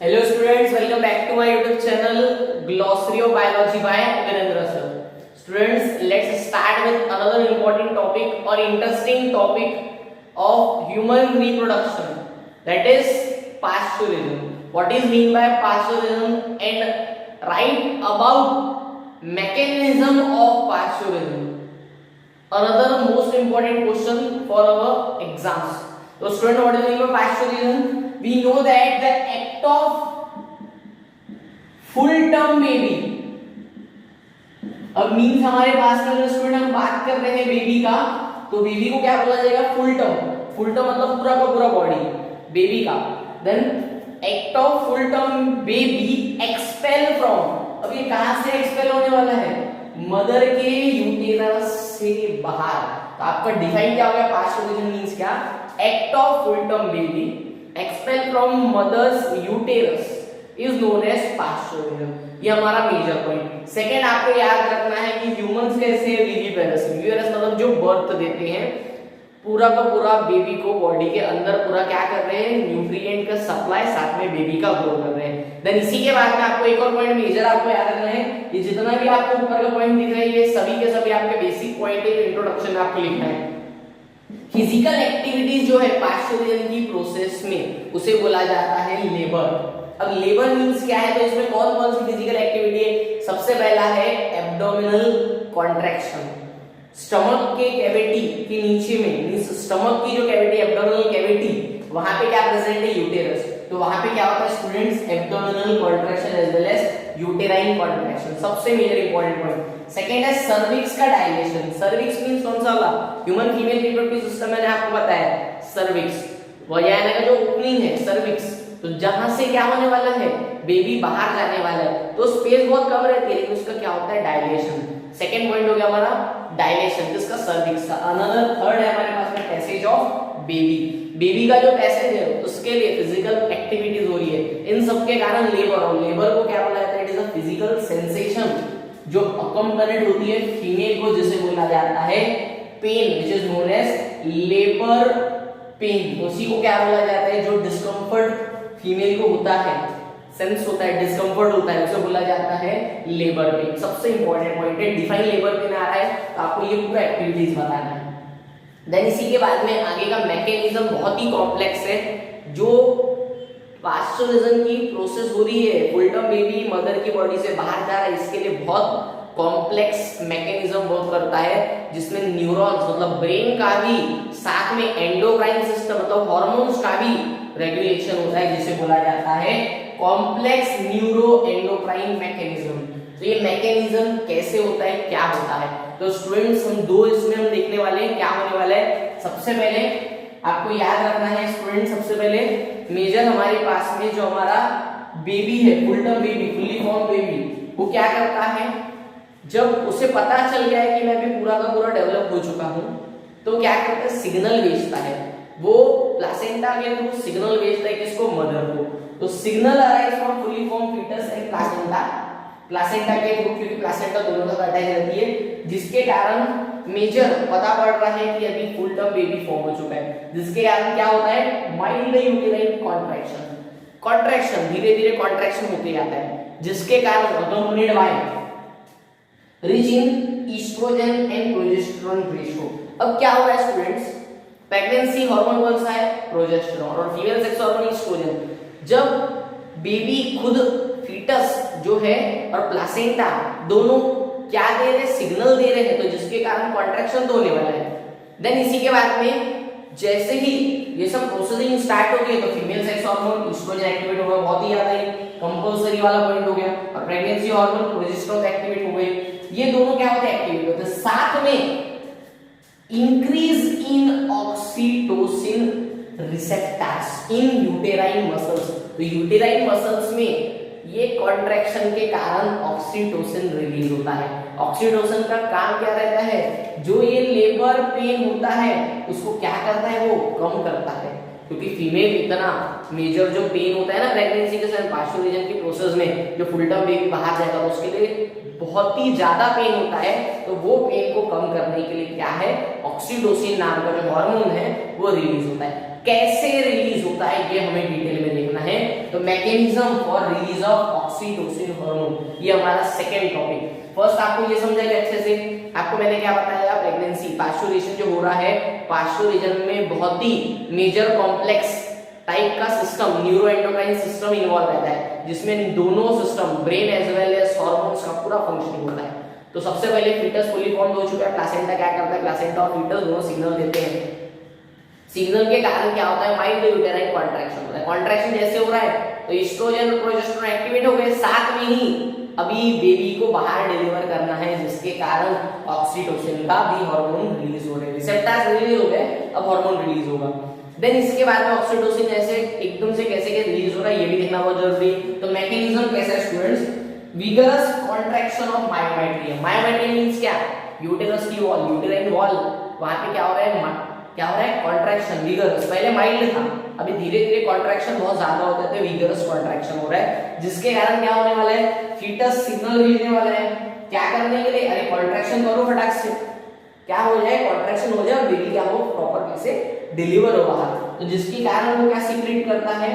Hello students, welcome back to my YouTube channel Glossary of Biology by Virendra sir. Students, let's start with another important topic or interesting topic of human reproduction, that is pasteurism. What is mean by pasteurism and write about mechanism of pasteurism. Another most important question for our exams. So student, what is mean by pasteurism? We know that the act of full term baby, अब means हमारे पास में student हम बात कर रहे हैं baby का, तो बेबी को क्या बोला जाएगा? Full term. फुल टर्म मतलब पूरा का पूरा बॉडी बेबी का. Then act of full term baby expel from, अब ये कहां से एक्सपेल होने वाला है? मदर के यूटेरस से बाहर. तो आपका डिफाइन क्या हो गया? पास्टुरिज्म मींस क्या? Act of full term baby expel from mother's uterus is known as पास्टुरिज्म. ये हमारा मेजर पॉइंट. सेकंड, आपको याद रखना है कि ह्यूमंस कैसे विविपेरस. विविपेरस मतलब जो बर्थ देते हैं, पूरा का पूरा बेबी को बॉडी के अंदर पूरा क्या कर रहे हैं? न्यूट्रिएंट का सप्लाई, साथ में बेबी का ग्रो कर रहे हैं. देन इसी के बाद में आपको एक और पॉइंट मेजर आपको याद रखना है. ये जितना भी आपको ऊपर का पॉइंट दिख रहा है, ये सभी के सभी आपके बेसिक पॉइंट है. इंट्रोडक्शन में आपको लिखना है. फिजिकल एक्टिविटीज जो है पास्टुरिज्म की प्रोसेस में, उसे बोला जाता है लेबर. अब लेबर मींस क्या है? तो इसमें कौन कौन सी फिजिकल एक्टिविटी है? सबसे पहला है एब्डोमिनल कॉन्ट्रैक्शन. स्टमक के कैविटी के नीचे में, मींस स्टमक की जो कैविटी, एब्डोमिनल कैविटी, वहां पे क्या प्रेजेंट है? यूटेरस. तो वहां पे क्या होता है students? Abdominal contraction as well as uterine contraction. सबसे मेजर इंपॉर्टेंट पॉइंट. सेकेंड है सर्विक्स का डायलेशन. सर्विक्स मींस कौन सा वाला? ह्यूमन फीमेल रिप्रोडक्टिव सिस्टम मैंने आपको बताया. सर्विक्स वजाइना का जो ओपनिंग है, सर्विक्स, तो जहां से क्या होने वाला है? बेबी बाहर जाने वाला है. तो स्पेस बहुत कम रहती है, लेकिन उसका क्या होता है? डायलेशन. सेकेंड पॉइंट हो गया हमारा डायलेशन, जिसका सर्विक्स का. अनदर थर्ड है हमारे पास में पैसेज ऑफ बेबी. बेबी का जो पैसेज है उसके लिए फिजिकल एक्टिविटीज हो रही है. इन सब के कारण लेबर, और लेबर को क्या बोला जाता है? It is a physical sensation जो अकम्पनीड होती है फीमेल को, जिसे बोला जाता है pain, which is known as labour pain. उसी को क्या बोला जाता है? जो डिस्कम्फर्ट फीमेल को होता है, सेंस होता है, डिस्कम्फर्ट होता है, उसे बोला जाता है लेबर पेन. सबसे इंपॉर्टेंट पॉइंट है. डिफाइन लेबर पेन आ रहा है तो आपको ये पूरा एक्टिविटीज बताना है. देन इसी के बाद में आगे का मैकेनिज्म बहुत ही कॉम्प्लेक्स है. जो पास्टुरिज्म की प्रोसेस हो रही है, फुल टर्म बेबी मदर की बॉडी से बाहर जा रहा है, इसके लिए बहुत कॉम्प्लेक्स मैकेनिज्म वर्क करता है, जिसमें न्यूरॉन्स मतलब ब्रेन का भी, साथ में एंडोक्राइन सिस्टम मतलब हार्मोन्स का भी रेगुलेशन होता है, जिसे बोला जाता है कॉम्प्लेक्स न्यूरो एंडोक्राइन मैकेनिज्म. तो ये मैकेनिज्म कैसे होता है, क्या होता है? तो स्टूडेंट्स हम दो इसमें हम देखने वाले हैं. क्या होने वाला है? सबसे पहले आपको याद रखना है स्टूडेंट, सबसे पहले मेजर हमारे पास में जो हमारा बेबी है, full term baby, fully form baby, वो क्या करता है? जब उसे पता चल गया है कि मैं भी पूरा का पूरा डेवलप हो चुका हूं, तो क्या करता है? सिग्नल भेजता है. वो प्लासेंटा के थ्रू सिग्नल भेजता है किसको? मदर को. तो signal arise from fully form foetus and placenta. Placenta के थ्रू, क्योंकि प्लासेंटा दोनों का अटैच रहती है, जिसके कारण मेजर पता पड़ रहा है कि अभी फुल टर्म बेबी फॉर्म हो चुका है. जिसके कारण क्या होता है? Mild uterine contraction. कॉन्ट्रैक्शन धीरे धीरे कॉन्ट्रैक्शन होते जाता है, जिसके कारण accompanied by rich in oestrogen and progesterone ratio. अब क्या हो रहा है स्टूडेंट्स? प्रेगनेंसी हार्मोन कौन सा है? प्रोजेस्टेरोन. और फीमेल सेक्स हार्मोन ईस्ट्रोजन. जब बेबी खुद फीटस जो है और प्लासेंटा दोनों क्या दे रहे? सिग्नल दे रहे हैं, तो जिसके कारण कॉन्ट्रैक्शन तो होने वाला है. देन इसी के बाद में जैसे ही ये सब प्रोसेसिंग स्टार्ट हो गई, तो female sex hormone oestrogen activate होगा, बहुत ही ज्यादा ही कंपल्सरी वाला पॉइंट हो गया, और प्रेगनेंसी हार्मोन प्रोजेस्टेरोन एक्टिवेट हो गए. ये दोनों क्या होते हैं? एक्टिवेट होते हैं. साथ में increase in oxytocin receptors in uterine muscles. तो यूटेराइन मसल्स में ये कॉन्ट्रैक्शन के कारण ऑक्सीटोसिन रिलीज होता है. ऑक्सीटोसिन का काम क्या रहता है? जो ये लेबर पेन होता है उसको क्या करता है? वो कम करता है. क्योंकि फीमेल इतना मेजर जो पेन होता है ना प्रेगनेंसी के समय, पास्टुरिज्म की प्रोसेस में, जो फुल टर्म बेबी बाहर जाएगा उसके लिए बहुत ही ज्यादा पेन होता है. तो वो पेन को कम करने के लिए क्या है? ऑक्सीटोसिन नाम का जो हार्मोन है वो रिलीज होता है. कैसे रिलीज होता है ये हमें डिटेल में देखना देखना है। तो mechanism for release of oxytocin hormone, ये हमारा सेकंड टॉपिक। फर्स्ट आपको ये समझाएगा अच्छे से। आपको मैंने क्या बताया, प्रेगनेंसी पास्चुरेशन जो हो रहा है, पास्चुरेशन में बहुत ही मेजर कॉम्प्लेक्स टाइप का system, neuro endocrine system involve रहता है, जिसमें दोनों system, brain as well as hormones का पूरा फंक्शनिंग होता है। तो सबसे पहले फीटस फुली फॉर्म्ड हो चुका है, प्लासेंटा क्या करता है, प्लासेंटा और फीटस दोनों सिग्नल देते हैं। सिग्नल के कारण क्या होता है, माइल्ड यूटेराइन कॉन्ट्रैक्शन होता है। कॉन्ट्रैक्शन जैसे हो रहा है तो एस्ट्रोजन और प्रोजेस्टेरोन एक्टिवेट हो गए, साथ में ही अभी बेबी को बाहर डिलीवर करना है, जिसके कारण ऑक्सीटोसिन का भी हार्मोन रिलीज हो रहे हैं। रिसेप्टर्स रिलीज हो गए, अब हार्मोन रिलीज होगा। देन इसके बाद में ऑक्सीटोसिन ऐसे एकदम से कैसे के रिलीज हो रहा है, ये भी देखना बहुत जरूरी है। तो मैकेनिज्म कैसा है students, vigorous contraction of myometrium. Myometrium means क्या, यूटेरस की वॉल, यूटेराइन वॉल, वहां पे क्या हो रहा है, कॉन्ट्रैक्शन विगरस। पहले माइल्ड था, अभी धीरे धीरे कॉन्ट्रैक्शन बहुत ज्यादा होता है, तो विगरस कॉन्ट्रैक्शन हो रहा है, जिसके कारण क्या होने वाला है, फीटस सिग्नल भेजने वाला है क्या करने के लिए, अरे कॉन्ट्रैक्शन करो फटाक से, क्या हो जाए, कॉन्ट्रैक्शन हो जाए और बेबी क्या हो, प्रॉपर से डिलीवर हो बाहर। तो जिसके कारण वो क्या सीक्रेट करता है,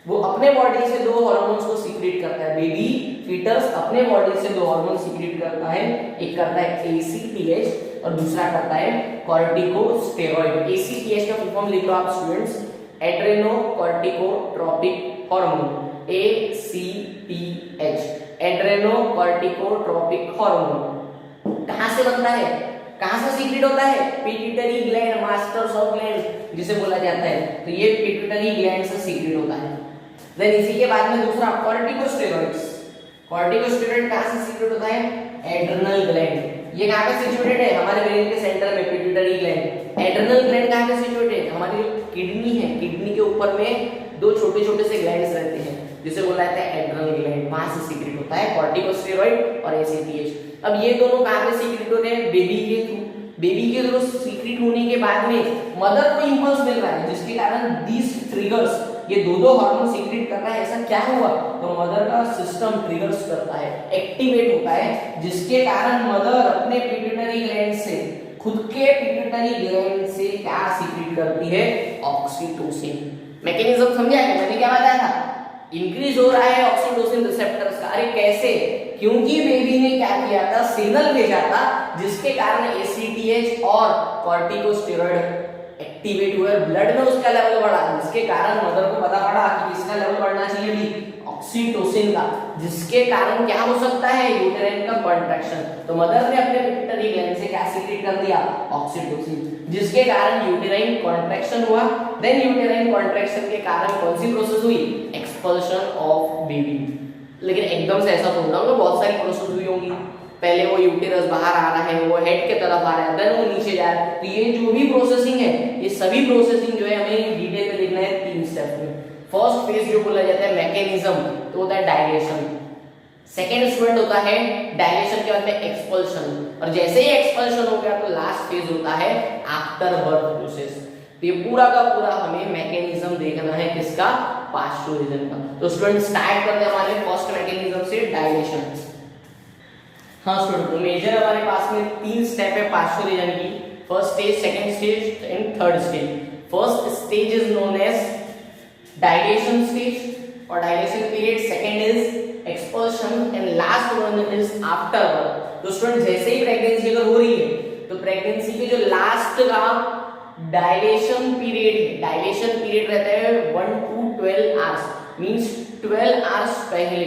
वो अपने बॉडी से दो हार्मोन्स को सीक्रेट करता है। बेबी फीटस अपने बॉडी से दो हार्मोन सीक्रेट करता है, एक करता है ACTH और दूसरा करता है कॉर्टिकोस्टेरॉइड। ACTH का फुल फॉर्म लिख लो आप students, adrenocorticotropic hormone, ACTH, adrenocorticotropic hormone. कहां से बनता है, कहां से सीक्रेट होता है, pituitary gland, masters of gland जिसे बोला जाता है, तो ये पिट्यूटरी ग्लैंड से सीक्रेट होता है। देन इसी के बाद में दूसरा कॉर्टिकोस्टेरॉइड्स। कॉर्टिकोस्टेरॉइड कहां से सीक्रेट होता है, एड्रेनल ग्लैंड। ये कहां पे सिचुएटेड है, हमारे ब्रेन के सेंटर में, पिट्यूटरी ग्लैंड। एड्रेनल ग्लैंड कहां पे सिचुएटेड है, हमारी किडनी है, किडनी के ऊपर में दो छोटे छोटे से ग्लैंड्स रहते हैं, जिसे बोला जाता है एड्रेनल ग्लैंड, वहां से सीक्रेट होता है कॉर्टिकोस्टेरॉइड और ACTH। अब ये दोनों कहां पे सीक्रेट होते हैं, बेबी के थ्रू। बेबी के थ्रू सीक्रेट होने के बाद में मदर को इंपल्स मिल रहा है, जिसके कारण दीस ट्रिगर्स, ये दो हार्मोन सीक्रेट कर रहा है। ऐसा क्या हुआ, तो मदर का सिस्टम ट्रिगर्स करता है, एक्टिवेट होता है, जिसके कारण मदर अपने पिट्यूटरी ग्लैंड से, खुद के पिट्यूटरी ग्लैंड से क्या सीक्रेट करती है, ऑक्सीटोसिन। मैकेनिज्म समझा है मैंने क्या बताया था, इंक्रीज हो रहा है ऑक्सीटोसिन रिसेप्टर्स का। अरे कैसे, क्योंकि बेबी ने क्या किया था, सिग्नल भेजा था, जिसके कारण ACTH और कॉर्टिकोस्टेरॉइड एक्टिवेट हुए, ब्लड में उसका लेवल बढ़ा, जिसके कारण मदर को पता पड़ा कि किसका लेवल बढ़ना चाहिए भी, ऑक्सीटोसिन का, जिसके कारण क्या हो सकता है, यूटेराइन का कॉन्ट्रैक्शन। तो मदर ने अपने पिट्यूटरी ग्लैंड से क्या सीक्रेट कर दिया, ऑक्सीटोसिन, जिसके कारण यूटेराइन कॉन्ट्रैक्शन हुआ। देन यूटेराइन कॉन्ट्रैक्शन के कारण कौन सी प्रोसेस हुई, एक्सपल्शन ऑफ बेबी। लेकिन एकदम से ऐसा थोड़ा होगा, बहुत सारी प्रोसेस हुई होंगी। पहले वो यूटेरस बाहर आ रहा है, वो हेड के तरफ आ रहा है, देन वो नीचे जा रहा है। तो ये जो भी प्रोसेसिंग है, ये सभी प्रोसेसिंग जो है हमें डिटेल में लिखना है 3 स्टेप में। फर्स्ट फेज जो बोला जाता है मैकेनिज्म, तो होता है डायलेशन। सेकेंड स्टेप होता है डायलेशन के बाद में एक्सपल्शन, और जैसे ही एक्सपल्शन हो गया तो लास्ट फेज होता है आफ्टर बर्थ प्रोसेस। तो ये पूरा का पूरा हमें मैकेनिज्म देखना है, किसका, पास्चुरेशन का। तो स्टूडेंट स्टार्ट करते हैं हमारे फर्स्ट मैकेनिज्म से, डायलेशन। हाँ स्टूडेंट, तो मेजर हमारे पास में 3 स्टेप है पास्चुरेशन की, first stage, second stage and third stage. First stage is known as dilation stage और dilation period, second is expulsion and last one is after birth. तो स्टूडेंट जैसे ही प्रेगनेंसी अगर हो रही है, तो प्रेगनेंसी के जो लास्ट का डायलेशन पीरियड है, डायलेशन पीरियड रहता है 1 to 12 आवर्स, मींस 12 आवर्स पहले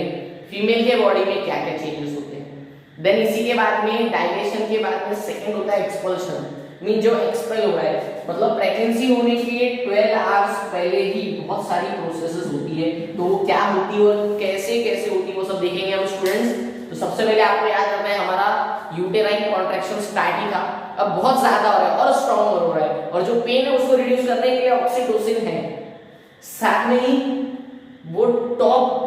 फीमेल के बॉडी में क्या क्या चेंजेस होते हैं। देन इसी के बाद में डायलेशन के बाद में सेकंड होता है एक्सपल्शन, मीन जो एक्सपेल हो रहा है, मतलब प्रेगनेंसी होने के 12 आवर्स पहले ही बहुत सारी प्रोसेसेस होती है। तो वो क्या होती है और कैसे कैसे होती है वो सब देखेंगे हम स्टूडेंट्स। तो सबसे पहले आपको याद रखना है, हमारा यूटेराइन कॉन्ट्रैक्शन स्टार्ट ही था, अब बहुत ज्यादा हो रहा है और स्ट्रॉन्ग हो रहा है, और जो पेन है उसको रिड्यूस करने के लिए ऑक्सीटोसिन है, साथ में ही वो टॉप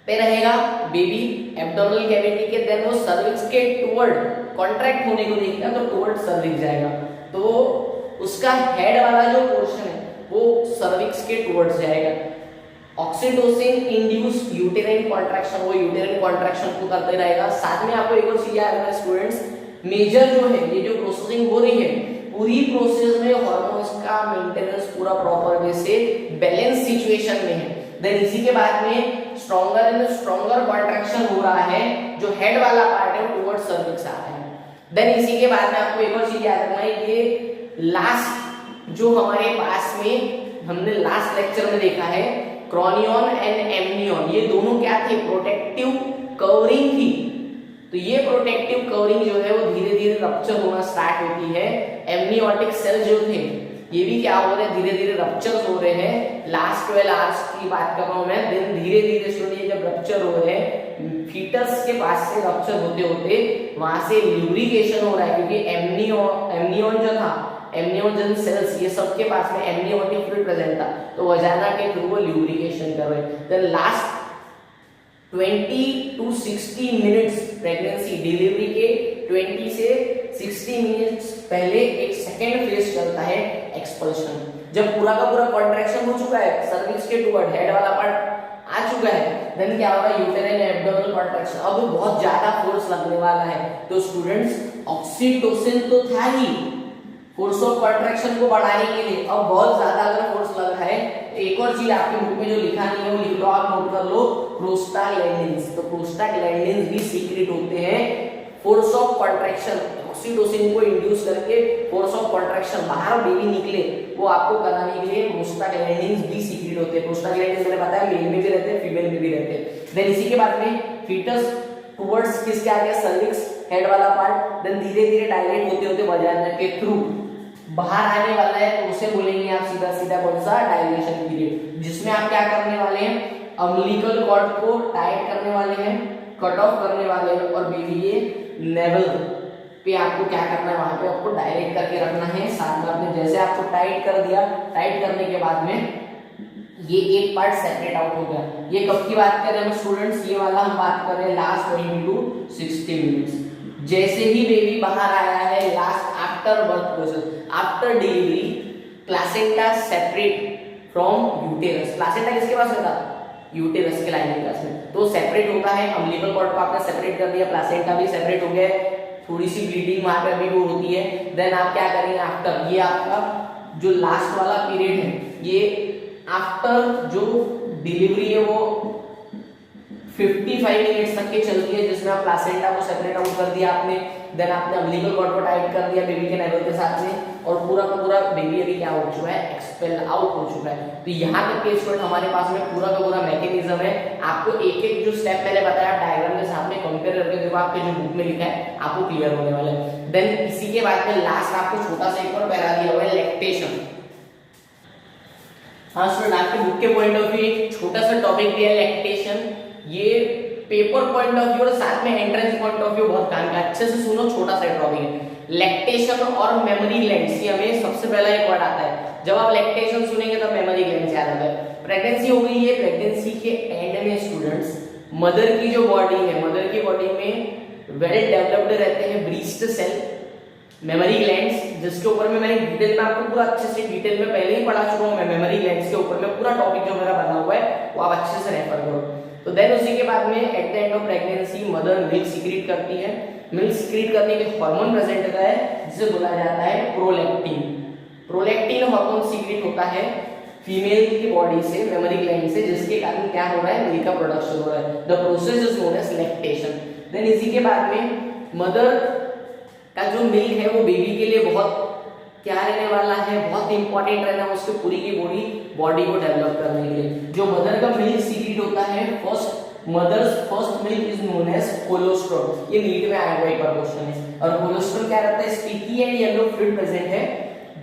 पे रहेगा बेबी एब्डोमिनल कैविटी के, देन वो सर्विक्स के टुवर्ड कॉन्ट्रैक्ट होने को देखेगा तो टुवर्ड सर्विक्स जाएगा, तो उसका हेड वाला जो पोर्शन है वो सर्विक्स के टुवर्ड्स जाएगा। ऑक्सीटोसिन इंड्यूस यूटेराइन कॉन्ट्रैक्शन, वो यूटेराइन कॉन्ट्रैक्शन को करते रहेगा। साथ में आपको एक और चीज याद रखना स्टूडेंट्स, मेजर जो है ये जो प्रोसेसिंग हो रही है, पूरी प्रोसेस में हार्मोन्स का मेंटेनेंस पूरा प्रॉपर वे से बैलेंस सिचुएशन में है। देन इसी के बाद में स्ट्रॉन्गर एंड स्ट्रॉन्गर कॉन्ट्रैक्शन हो रहा है, जो हेड वाला पार्ट है टुवर्ड सर्विक्स आ रहा है। देन इसी के बाद में आपको एक और चीज याद रखना है कि लास्ट जो हमारे पास में हमने लास्ट लेक्चर में देखा है, क्रॉनियन एंड एमनियन, ये दोनों क्या थे, प्रोटेक्टिव कवरिंग थी। तो ये प्रोटेक्टिव कवरिंग जो है वो धीरे धीरे रप्चर होना स्टार्ट होती है। एमनियोटिक सेल जो थे ये भी क्या हो रहे हैं, धीरे धीरे रप्चर हो रहे हैं। लास्ट 12 आवर्स की बात कर रहा हूं मैं। दिन धीरे धीरे स्टूडेंट जब रप्चर हो रहे हैं, फीटस के पास से रप्चर होते होते वहां से ल्यूब्रिकेशन हो रहा है, क्योंकि एमनियन जो था, एमनियोजन सेल्स, ये सबके पास में एमनियोटिक फ्लूइड प्रेजेंट था, तो वजाना के थ्रू वो ल्यूब्रिकेशन कर रहे हैं। Then last 20 to 60 minutes pregnancy delivery के 20 से 60 मिनट्स पहले एक सेकेंड फेज चलता है एक्सपल्शन। जब पूरा का पूरा कॉन्ट्रैक्शन हो चुका है, सर्विक्स के टुवर्ड हेड वाला पार्ट आ चुका है, देन क्या होगा, यूटेराइन एब्डोमिनल कॉन्ट्रैक्शन। अब बहुत ज्यादा फोर्स लगने वाला है, तो स्टूडेंट्स ऑक्सीटोसिन तो था ही फोर्स ऑफ कॉन्ट्रैक्शन को बढ़ाने के लिए, अब बहुत ज्यादा अगर फोर्स लग रहा है, एक और चीज आपके बुक में जो लिखा नहीं है वो लिख लो, आप नोट कर लो, प्रोस्टाग्लैंडिन्स। तो प्रोस्टाग्लैंडिन्स भी सीक्रेट होते हैं फोर्स ऑफ कॉन्ट्रैक्शन, ऑक्सीटोसिन को इंड्यूस करके फोर्स ऑफ कॉन्ट्रैक्शन बाहर बेबी निकले वो आपको कराने के लिए प्रोस्टाग्लैंडिन्स भी सीक्रेट होते हैं। प्रोस्टाग्लैंडिन्स मैंने बताया मेल में भी रहते हैं, फीमेल में भी रहते हैं। देन इसी के बाद में फीटस टुवर्ड्स किसके आ गया, सर्विक्स, हेड वाला पार्ट, देन धीरे धीरे डायलेट होते होते वजाइना के थ्रू बाहर आने वाला है, तो उसे बोलेंगे आप सीधा सीधा कौन सा, डायलेशन पीरियड, जिसमें आप क्या करने वाले हैं, अम्बिलिकल कॉर्ड को टाइट करने वाले हैं, कट ऑफ करने वाले हैं, और बेबी ये नेवल पे आपको क्या करना है, वहां पे आपको डायरेक्ट करके रखना है। साथ में आपने जैसे आपको टाइट कर दिया, टाइट करने के बाद में ये एक पार्ट सेपरेट आउट हो गया। ये कब की बात कर रहे हैं स्टूडेंट्स, ये वाला हम बात कर रहे हैं लास्ट 20 to 60 मिनट्स। जैसे ही बेबी बाहर आया है, last after birth process, after delivery, placenta separate from uterus. Placenta किसके पास होता है, यूटेरस के लाइनिंग क्लास में, तो सेपरेट होता है। अम्बिलिकल कॉर्ड को आपने सेपरेट कर दिया, प्लासेंटा भी सेपरेट हो गया, थोड़ी सी ब्लीडिंग वहां पे अभी वो होती है। देन आप क्या करेंगे, आफ्टर ये आपका जो लास्ट वाला पीरियड है, ये आफ्टर जो डिलीवरी है वो 55 मिनट्स तक के चलती है, जिसमें आप प्लासेंटा को सेपरेट आउट कर दिया आपने, देन आपने अम्बिलिकल कॉर्ड को टाइट कर दिया बेबी के नेवल के साथ में, और पूरा का पूरा बेबी अभी क्या हो चुका है, एक्सपेल आउट हो चुका है। तो यहाँ तक के स्टूडेंट हमारे पास में पूरा का पूरा मैकेनिज्म है। आपको एक एक जो स्टेप मैंने बताया डायग्राम के सामने कंपेयर करके देखो, आपके जो बुक में लिखा है आपको क्लियर होने वाला है। देन इसी के बाद में लास्ट आपको छोटा सा एक और पैरा दिया हुआ है, लैक्टेशन। हाँ स्टूडेंट, आपके बुक के पॉइंट ऑफ व्यू एक छोटा सा टॉपिक दिया है लैक्टेशन। ये पेपर पॉइंट ऑफ व्यू और साथ में एंट्रेंस पॉइंट ऑफ व्यू बहुत काम का, अच्छे से सुनो, छोटा सा टॉपिक है। लैक्टेशन और मेमोरी ग्लैंड्स, ये हमें सबसे पहला एक वर्ड आता है। जब आप लैक्टेशन सुनेंगे तब मेमोरी ग्लैंड्स याद आता है। प्रेगनेंसी हो गई है, प्रेगनेंसी के एंड में स्टूडेंट्स मदर की जो बॉडी है, मदर की बॉडी में वेल डेवलप्ड रहते हैं ब्रीस्ट सेल, मेमोरी ग्लैंड्स, जिसके ऊपर में मैंने डिटेल में आपको पूरा अच्छे से डिटेल में पहले ही पढ़ा चुका हूं मैं। मेमोरी ग्लैंड्स के ऊपर में पूरा टॉपिक जो मेरा बना हुआ है वो आप अच्छे से रेफर करो। तो देन उसी के बाद में at the end of pregnancy mother milk secret करती है। मिल्क सीक्रेट करने के हार्मोन प्रेजेंट होता है जिसे बोला जाता है प्रोलैक्टिन। प्रोलैक्टिन हार्मोन सीक्रेट होता है फीमेल की बॉडी से, मेमोरी ग्लैंड से, जिसके कारण क्या हो रहा है, मिल्क का प्रोडक्शन हो रहा है। The process is known as lactation. Then इसी के बाद में मदर का जो मिल्क है वो बेबी के लिए बहुत क्या रहने वाला है, बहुत इंपॉर्टेंट रहना है उसके पूरी की पूरी बॉडी को डेवलप करने के लिए। जो मदर का मिल्क सीक्रेट होता है, mother's first milk is known as cholesterol. ये नीट में आया हुआ एक क्वेश्चन है। और कोलोस्ट्रॉल क्या रहता है, sticky and yellow fluid present है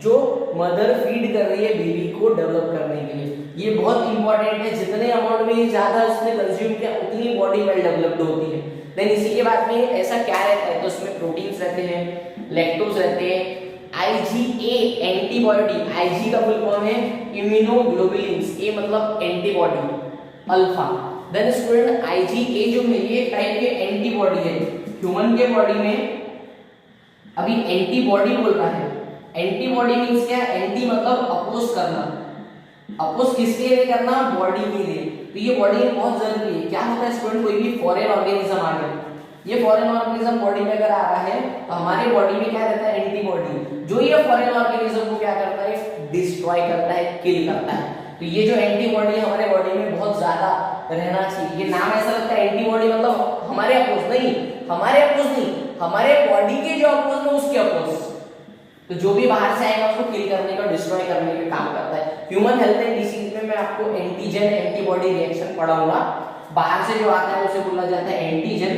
जो मदर फीड कर रही है बेबी को डेवलप करने के लिए। ये बहुत इंपॉर्टेंट है, जितने अमाउंट में ज्यादा उसने कंज्यूम किया उतनी बॉडी वेल डेवलप्ड होती है। देन इसी के बाद में ऐसा क्या रहता है, तो उसमें प्रोटीन्स रहते हैं, लैक्टोज रहते हैं, IgA एंटीबॉडी, IG का फुल फॉर्म है इम्यूनोग्लोबुलिन्स, ए मतलब antibody, alpha. Then student IgA जो है ये टाइप के एंटीबॉडी है। ह्यूमन के बॉडी में अभी एंटीबॉडी बोल रहा है, एंटीबॉडी मींस क्या, एंटी मतलब अपोज करना, अपोज किसके लिए करना, बॉडी के लिए। तो ये बॉडी में बहुत जरूरी है। क्या होता है स्टूडेंट, कोई भी फॉरेन ऑर्गेनिज्म आ गया, ये फॉरेन ऑर्गेनिज्म बॉडी में अगर आ रहा है तो हमारे बॉडी में क्या रहता है, एंटीबॉडी, जो ये फॉरेन ऑर्गेनिज्म को क्या करता है, डिस्ट्रॉय करता है, किल करता है। तो ये जो एंटीबॉडी है हमारे बॉडी में बहुत ज्यादा रहना चाहिए। ये नाम ऐसा लगता है एंटीबॉडी मतलब हमारे अपोज नहीं, हमारे अपोज नहीं, हमारे बॉडी के जो अपोज है उसके अपोज। तो जो भी बाहर से आएगा उसको किल करने का, डिस्ट्रॉय करने का काम करता है। ह्यूमन हेल्थ एंड डिसीज में मैं आपको एंटीजन एंटीबॉडी रिएक्शन पढ़ाऊंगा। बाहर से जो आता है उसे बोला जाता है एंटीजन,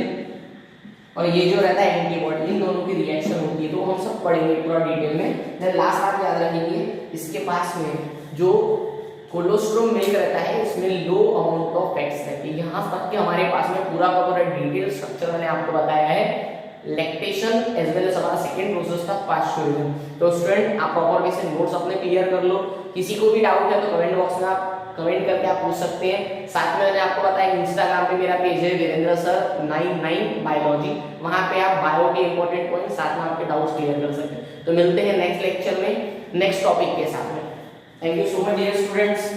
और ये जो रहता है एंटीबॉडी, इन दोनों की रिएक्शन होती है। तो हम सब पढ़ेंगे पूरा डिटेल में। देन लास्ट बात याद रखेंगे, इसके पास में जो कोलोस्ट्रम मिल्क रहता है इसमें लो अमाउंट ऑफ फैट्स रहती है। यहाँ तक कि हमारे पास में पूरा का पूरा डिटेल स्ट्रक्चर मैंने आपको बताया है, लैक्टेशन एज वेल एज हमारा सेकंड प्रोसेस था पास्चुरिज्म। तो स्टूडेंट आप प्रॉपर वे से नोट्स अपने क्लियर कर लो। किसी को भी डाउट है तो कमेंट बॉक्स में आप कमेंट करके आप पूछ सकते हैं। साथ में मैंने आपको बताया इंस्टाग्राम पे मेरा पेज है वीरेंद्र सर 99 बायोलॉजी, वहां पे आप बायो के इंपॉर्टेंट पॉइंट साथ में आपके डाउट्स क्लियर कर सकते हैं। तो मिलते हैं नेक्स्ट लेक्चर में नेक्स्ट टॉपिक के साथ में। Thank you so much dear students.